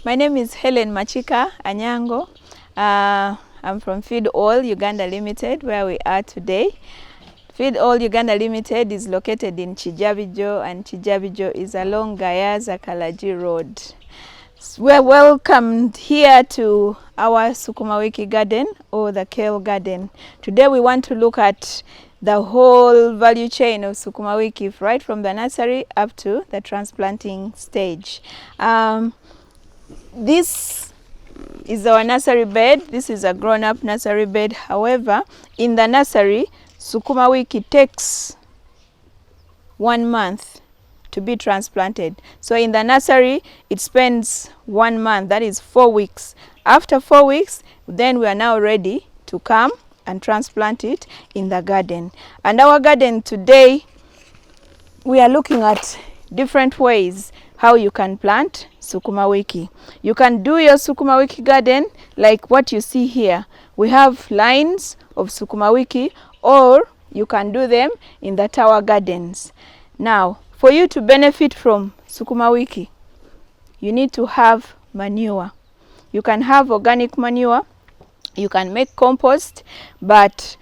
My name is Helen Machika Anyango. I'm from Feed All Uganda Limited, where we are today. Feed All Uganda Limited is located in Chijabijo, and Chijabijo is along Gayaza Kalaji Road. We're welcomed here to our Sukuma Wiki garden, or the kale garden. Today we want to look at the whole value chain of Sukuma Wiki, right from the nursery up to the transplanting stage. This is our nursery bed. This is a grown-up nursery bed. However, in the nursery, Sukuma Wiki takes 1 month to be transplanted. So in the nursery, it spends 1 month, that is 4 weeks. After 4 weeks, then we are now ready to come and transplant it in the garden. And our garden today, we are looking at different ways how you can plant Sukuma Wiki. You can do your Sukuma Wiki garden like what you see here. We have lines of Sukuma Wiki, or you can do them in the tower gardens. Now, for you to benefit from Sukuma Wiki, you need to have manure. You can have organic manure, you can make compost, but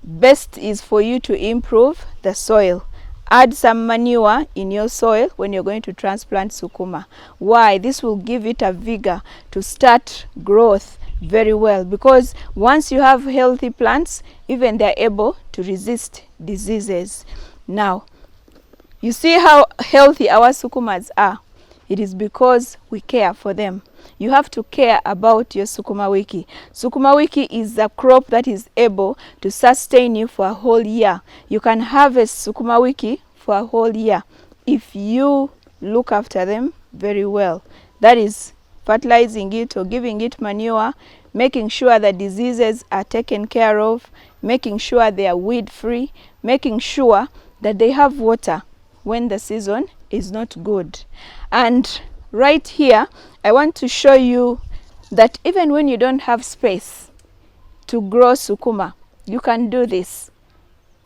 best is for you to improve the soil. Add some manure in your soil when you're going to transplant sukuma. Why? This will give it a vigor to start growth very well, because once you have healthy plants, even they're able to resist diseases. Now, you see how healthy our sukumas are. It is because we care for them. You have to care about your Sukuma Wiki. Sukuma Wiki is a crop that is able to sustain you for a whole year. You can harvest Sukuma Wiki for a whole year if you look after them very well. That is fertilizing it or giving it manure, making sure that diseases are taken care of, making sure they are weed free, making sure that they have water when the season is not good. And right here, I want to show you that even when you don't have space to grow sukuma, you can do this.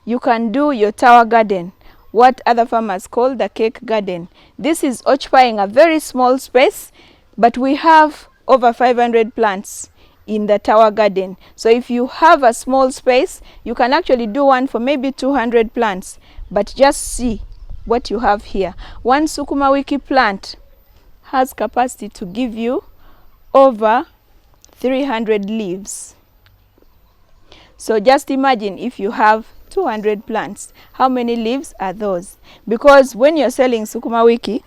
You can do your tower garden, what other farmers call the cake garden. This is occupying a very small space, but we have over 500 plants in the tower garden. So if you have a small space, you can actually do one for maybe 200 plants. But just see what you have here. One Sukuma Wiki plant has capacity to give you over 300 leaves. So just imagine if you have 200 plants, how many leaves are those? Because when you're selling Sukuma Wiki,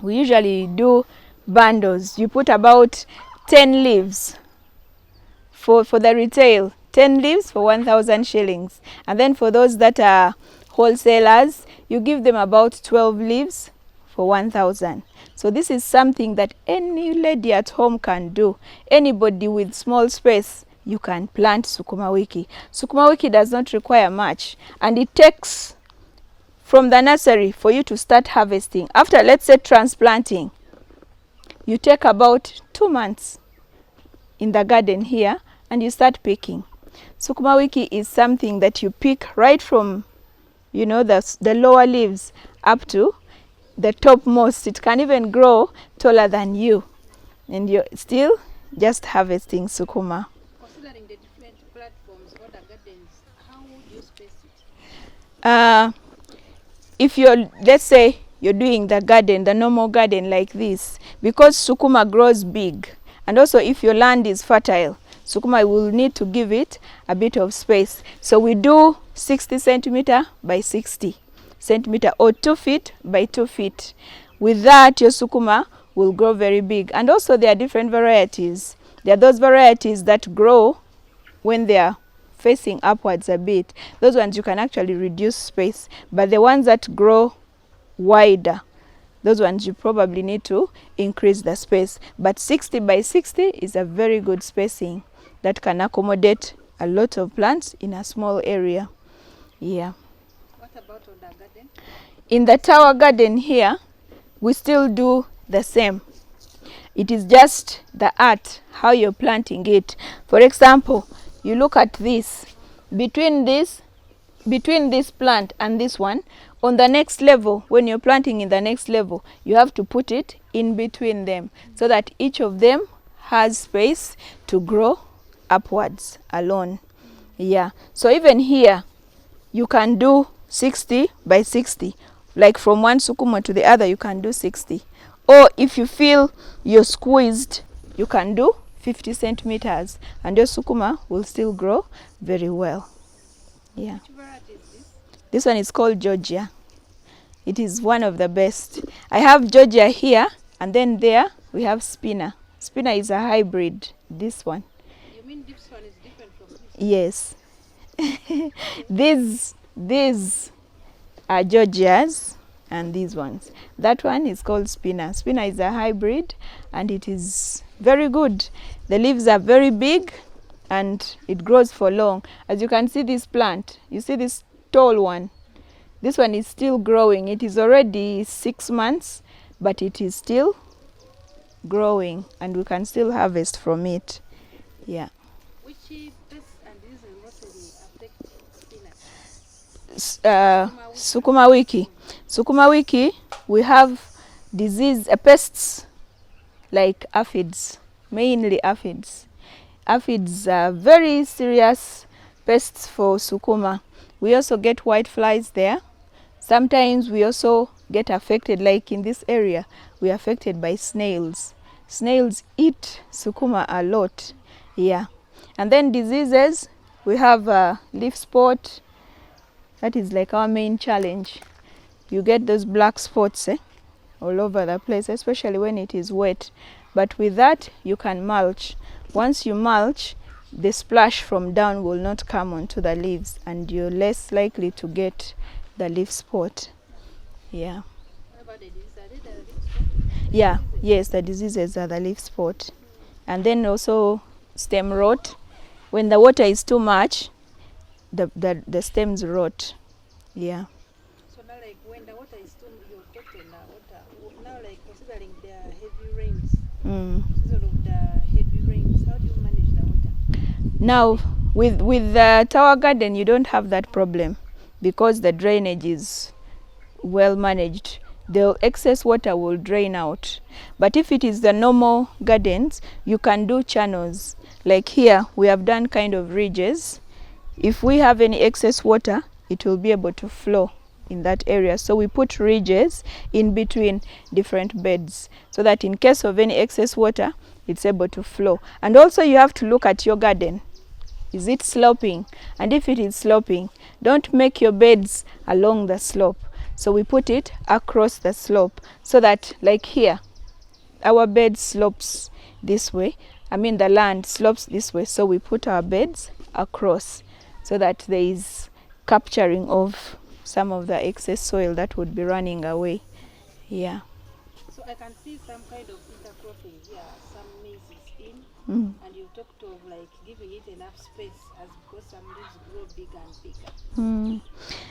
we usually do bundles. You put about 10 leaves for the retail, 10 leaves for 1,000 shillings. And then for those that are wholesalers, you give them about 12 leaves for 1,000. So this is something that any lady at home can do. Anybody with small space, you can plant Sukuma Wiki. Sukuma Wiki does not require much, and it takes from the nursery for you to start harvesting. After, let's say, transplanting, you take about 2 months in the garden here, and you start picking. Sukuma Wiki is something that you pick right from, you know, the lower leaves up to the topmost. It can even grow taller than you, and you're still just harvesting sukuma. Considering the different platforms or the gardens, how would you space it? If you're, let's say you're doing the garden, the normal garden like this, because sukuma grows big, and also if your land is fertile, sukuma will need to give it a bit of space. So we do 60 centimeter by 60 centimeter, or 2 feet by 2 feet. With that, your sukuma will grow very big. And also there are different varieties. There are those varieties that grow when they are facing upwards a bit. Those ones you can actually reduce space. But the ones that grow wider, those ones you probably need to increase the space. But 60 by 60 is a very good spacing that can accommodate a lot of plants in a small area. Yeah. What about on the garden? In the tower garden here, we still do the same. It is just the art, how you're planting it. For example, you look at this. Between this plant and this one, on the next level, when you're planting in the next level, you have to put it in between them, so that each of them has space to grow upwards alone. Yeah, so even here you can do 60 by 60, like from one sukuma to the other you can do 60, or if you feel you're squeezed you can do 50 centimeters and your sukuma will still grow very well. Yeah. Which variety is this? This one is called Georgia. It is one of the best. I have Georgia here, and then there we have Spina. Spina is a hybrid, this one. You mean this one is different from this? Yes. These are Georgias and these ones. That one is called Spina. Spina is a hybrid and it is very good. The leaves are very big and it grows for long. As you can see this plant, you see this tall one. This one is still growing. It is already 6 months, but it is still growing and we can still harvest from it. Yeah. Which pests and diseases mostly affect spinach? Sukuma Wiki. Sukuma Wiki, we have pests like aphids, mainly aphids. Aphids are very serious pests for sukuma. We also get white flies there. Sometimes we also get affected, like in this area, we are affected by snails. Snails eat sukuma a lot. Yeah. And then diseases, we have leaf spot. That is like our main challenge. You get those black spots all over the place, especially when it is wet. But with that, you can mulch. Once you mulch, the splash from down will not come onto the leaves and you're less likely to get the leaf spot. Yeah. What about the disease? Are they the leaf spot? Yeah, yes, the diseases are the leaf spot. And then also stem rot. When the water is too much, the stems rot. Yeah. So now, like when the water is too, you're talking now, like considering the heavy rains, season of the heavy rains, how do you manage the water? Now, with the tower garden, you don't have that problem because the drainage is well managed. The excess water will drain out. But if it is the normal gardens, you can do channels. Like here, we have done kind of ridges. If we have any excess water, it will be able to flow in that area. So we put ridges in between different beds so that in case of any excess water, it's able to flow. And also you have to look at your garden. Is it sloping? And if it is sloping, don't make your beds along the slope. So we put it across the slope so that, like here, our bed slopes this way. I mean the land slopes this way. So we put our beds across so that there is capturing of some of the excess soil that would be running away. Yeah. So I can see some kind of intercropping here. Some maize is in, and you talked of like giving it enough space as because some leaves grow bigger and bigger.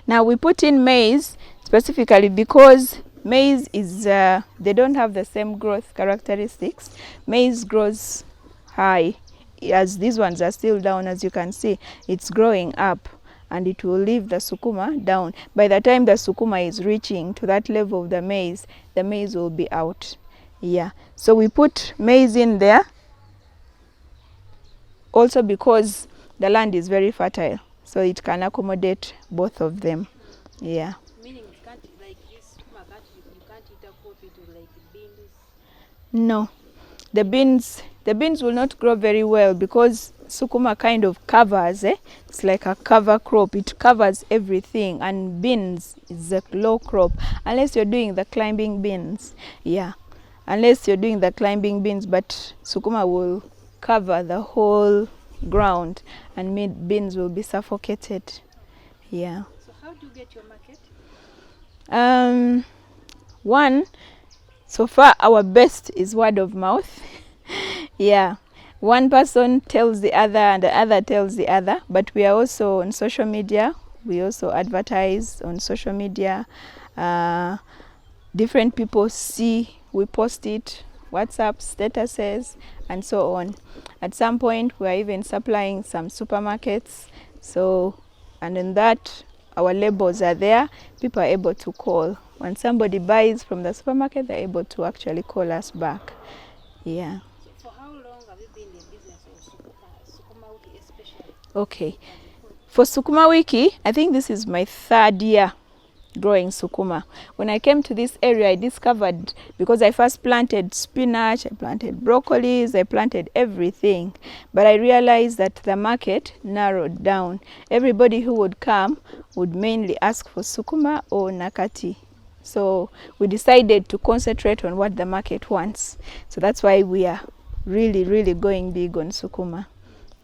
Now we put in maize specifically because maize is they don't have the same growth characteristics. Maize grows high, as these ones are still down. As you can see, it's growing up and it will leave the sukuma down. By the time the sukuma is reaching to that level of the maize will be out. Yeah, so we put maize in there also because the land is very fertile, so it can accommodate both of them. Yeah. Meaning it can't, like this sukuma, you can't intercrop it with like beans? No, the beans will not grow very well because sukuma kind of covers, it's like a cover crop. It covers everything, and beans is a low crop unless you're doing the climbing beans. Yeah, unless you're doing the climbing beans, but sukuma will cover the whole ground and beans will be suffocated. Yeah. So how do you get your market? One, so far our best is word of mouth. Yeah, one person tells the other and the other tells the other, but we are also on social media. We also advertise on social media. Different people see, we post it, WhatsApp statuses and so on. At some point we are even supplying some supermarkets. So, and in that our labels are there. People are able to call When somebody buys from the supermarket, they're able to actually call us back. Yeah. So for how long have you been in business of Sukuma Wiki especially? Okay. For Sukuma Wiki, I think this is my 3rd year growing sukuma. When I came to this area, I discovered, because I first planted spinach, I planted broccolis, I planted everything, but I realized that the market narrowed down. Everybody who would come would mainly ask for sukuma or nakati. So we decided to concentrate on what the market wants. So that's why we are really going big on sukuma.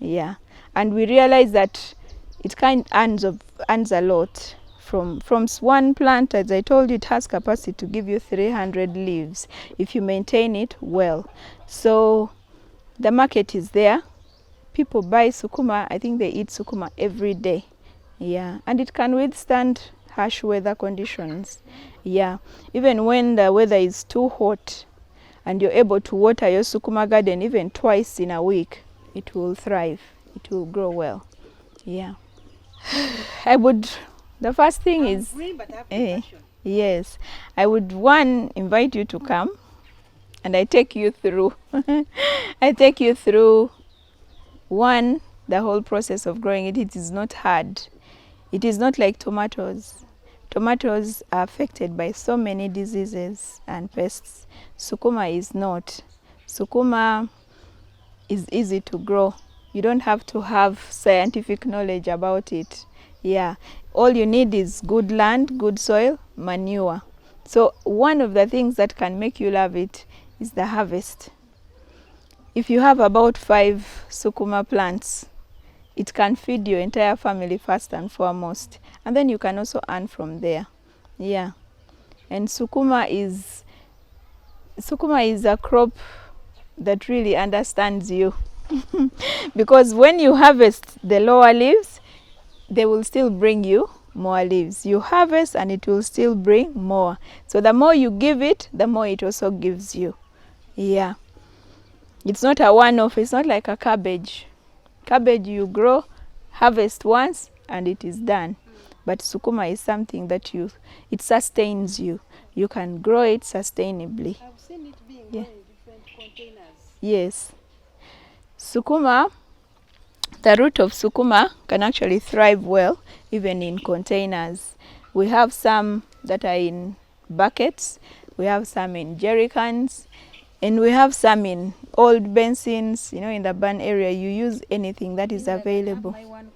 Yeah. And we realized that it kind of earns a lot. From one plant, as I told you, it has capacity to give you 300 leaves if you maintain it well. So the market is there. People buy sukuma. I think they eat sukuma every day. Yeah, and it can withstand harsh weather conditions. Yeah, even when the weather is too hot and you're able to water your sukuma garden even twice in a week, it will thrive. It will grow well. Yeah. The first thing is, green, but I have passion. Yes, I would invite you to come, and I take you through. I take you through the whole process of growing it. It is not hard. It is not like tomatoes. Tomatoes are affected by so many diseases and pests. Sukuma is not. Sukuma is easy to grow. You don't have to have scientific knowledge about it. Yeah, all you need is good land, good soil, manure. So one of the things that can make you love it is the harvest. If you have about 5 sukuma plants, it can feed your entire family first and foremost. And then you can also earn from there. Yeah. And sukuma is a crop that really understands you. Because when you harvest the lower leaves, they will still bring you more leaves. You harvest and it will still bring more. So the more you give it, the more it also gives you. Yeah. It's not a one-off. It's not like a cabbage. Cabbage you grow, harvest once, and it is done. But sukuma is something that it sustains you. You can grow it sustainably. I've seen it being grown in different containers. Yes. Sukuma, the root of sukuma can actually thrive well even in containers. We have some that are in buckets, we have some in jerry cans, and we have some in old basins. You know, in the barn area, you use anything that is available. I have my one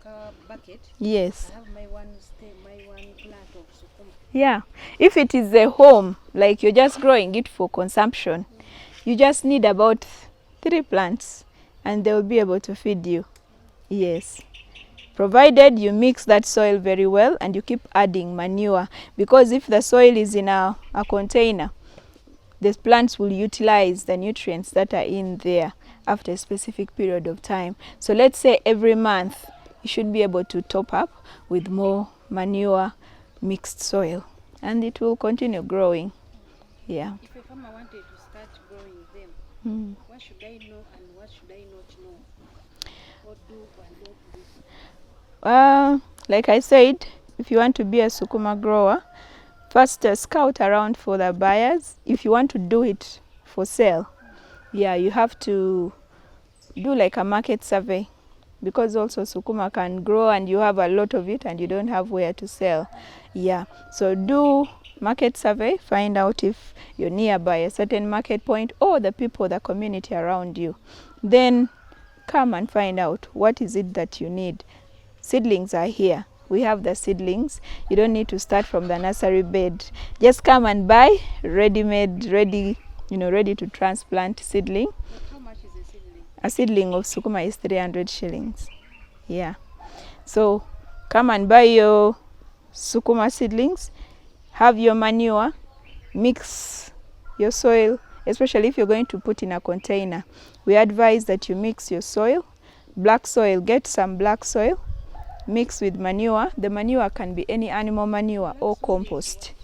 bucket. Yes. I have my one plant of sukuma. Yeah. If it is a home, like you're just growing it for consumption, you just need about 3 plants and they will be able to feed you. Yes. Provided you mix that soil very well and you keep adding manure, because if the soil is in a container, the plants will utilize the nutrients that are in there after a specific period of time. So let's say every month you should be able to top up with more manure, mixed soil, and it will continue growing. Yeah. If a farmer wanted to start growing them, what should I know and what should I not know? What do and what do? Like I said, if you want to be a sukuma grower, first scout around for the buyers. If you want to do it for sale, yeah, you have to do like a market survey, because also sukuma can grow and you have a lot of it and you don't have where to sell. Yeah, so do market survey, find out if you're nearby a certain market point or the community around you. Then come and find out what is it that you need. Seedlings are here. We have the seedlings. You don't need to start from the nursery bed. Just come and buy ready-made, ready to transplant seedling. But how much is a seedling? A seedling of sukuma is 300 shillings. Yeah. So come and buy your sukuma seedlings, have your manure, mix your soil, especially if you're going to put in a container. We advise that you mix your soil, black soil, get some black soil, mix with manure. The manure can be any animal manure or compost.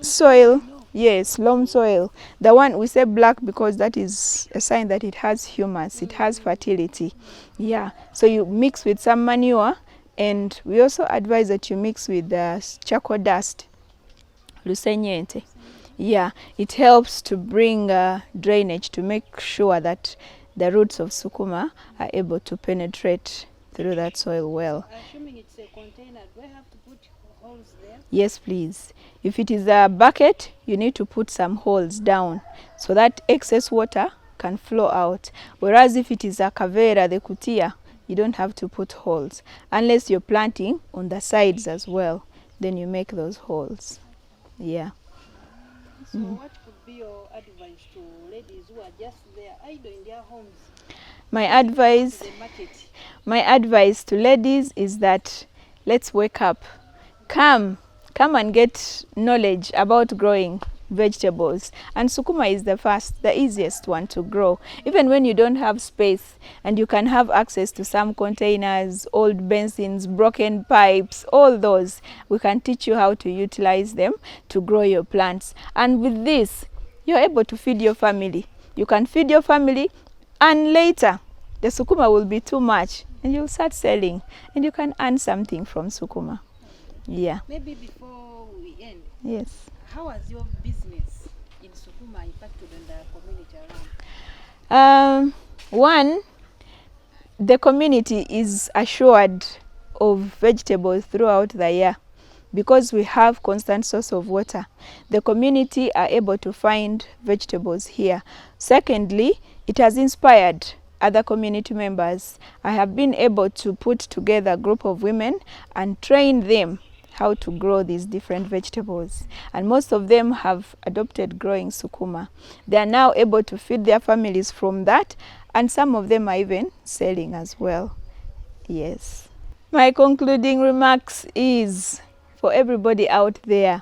Soil, yes, loam soil. The one we say black because that is a sign that it has humus, it has fertility. Yeah, so you mix with some manure, and we also advise that you mix with charcoal dust. lusenyente. Yeah, it helps to bring drainage to make sure that the roots of sukuma are able to penetrate through that soil well. Assuming it's a container, do I have to put holes there? Yes, please. If it is a bucket, you need to put some holes down so that excess water can flow out. Whereas if it is a kavera, the kutia, you don't have to put holes unless you're planting on the sides as well. Then you make those holes. Yeah. So what could be your advice to ladies who are just there idle in their homes? My advice, To the market. my advice to ladies is that let's wake up. Come and get knowledge about growing vegetables. And sukuma is the easiest one to grow. Even when you don't have space and you can have access to some containers, old basins, broken pipes, all those, we can teach you how to utilize them to grow your plants. And with this, you're able to feed your family. You can feed your family, and later the sukuma will be too much and you'll start selling and you can earn something from sukuma. Yeah. Maybe before we end, Yes. how has your business in sukuma impacted on the community around? One, the community is assured of vegetables throughout the year because we have constant source of water. The community are able to find vegetables here. Secondly, it has inspired other community members. I have been able to put together a group of women and train them how to grow these different vegetables, and most of them have adopted growing sukuma. They are now able to feed their families from that, and some of them are even selling as well. Yes. My concluding remarks is for everybody out there,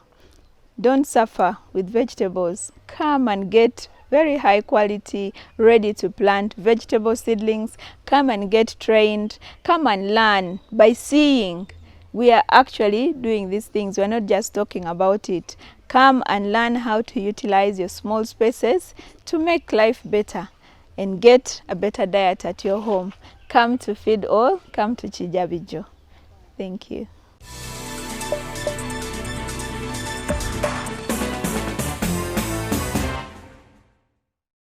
don't suffer with vegetables. Come and get very high quality, ready to plant vegetable seedlings. Come and get trained. Come and learn by seeing. We are actually doing these things. We're not just talking about it. Come and learn how to utilize your small spaces to make life better and get a better diet at your home. Come to Feed All. Come to Chijabijo. Thank you.